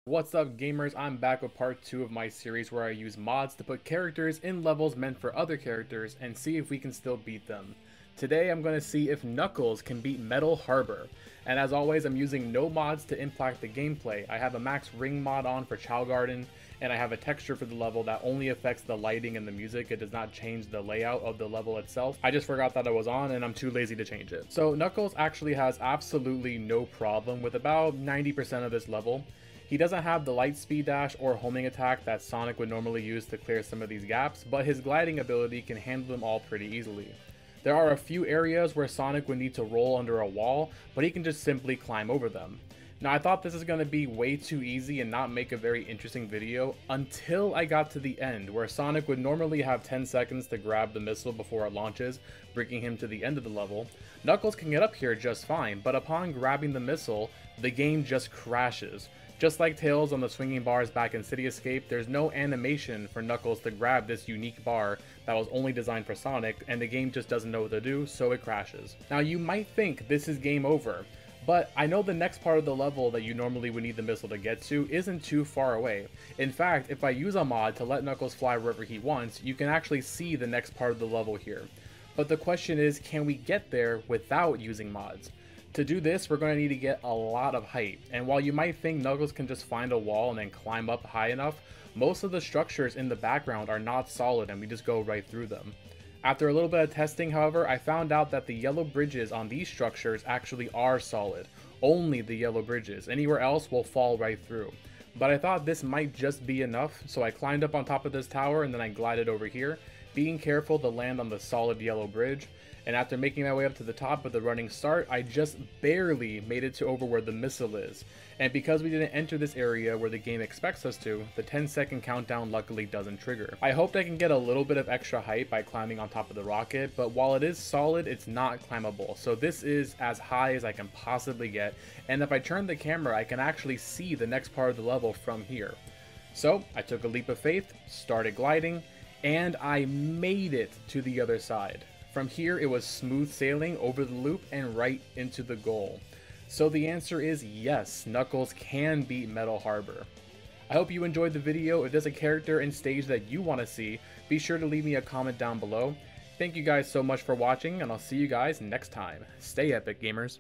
What's up gamers, I'm back with part 2 of my series where I use mods to put characters in levels meant for other characters and see if we can still beat them. Today I'm going to see if Knuckles can beat Metal Harbor, and as always I'm using no mods to impact the gameplay. I have a max ring mod on for Chao Garden, and I have a texture for the level that only affects the lighting and the music. It does not change the layout of the level itself. I just forgot that I was on and I'm too lazy to change it. So Knuckles actually has absolutely no problem with about 90% of this level. He doesn't have the light speed dash or homing attack that Sonic would normally use to clear some of these gaps, but his gliding ability can handle them all pretty easily. There are a few areas where Sonic would need to roll under a wall, but he can just simply climb over them. Now I thought this is going to be way too easy and not make a very interesting video until I got to the end, where Sonic would normally have 10 seconds to grab the missile before it launches, bringing him to the end of the level. Knuckles can get up here just fine, but upon grabbing the missile, the game just crashes. Just like Tails on the swinging bars back in City Escape, there's no animation for Knuckles to grab this unique bar that was only designed for Sonic, and the game just doesn't know what to do, so it crashes. Now you might think this is game over, but I know the next part of the level that you normally would need the missile to get to isn't too far away. In fact, if I use a mod to let Knuckles fly wherever he wants, you can actually see the next part of the level here. But the question is, can we get there without using mods? To do this, we're going to need to get a lot of height, and while you might think Knuckles can just find a wall and then climb up high enough, most of the structures in the background are not solid and we just go right through them. After a little bit of testing, however, I found out that the yellow bridges on these structures actually are solid. Only the yellow bridges. Anywhere else will fall right through. But I thought this might just be enough, so I climbed up on top of this tower and then I glided over here, being careful to land on the solid yellow bridge. And after making my way up to the top with a running start, I just barely made it to over where the missile is. And because we didn't enter this area where the game expects us to, the 10-second countdown luckily doesn't trigger. I hoped I can get a little bit of extra height by climbing on top of the rocket, but while it is solid, it's not climbable. So this is as high as I can possibly get, and if I turn the camera, I can actually see the next part of the level from here. So I took a leap of faith, started gliding, and I made it to the other side. From here, it was smooth sailing over the loop and right into the goal. So the answer is yes, Knuckles can beat Metal Harbor. I hope you enjoyed the video. If there's a character and stage that you want to see, be sure to leave me a comment down below. Thank you guys so much for watching, and I'll see you guys next time. Stay epic, gamers.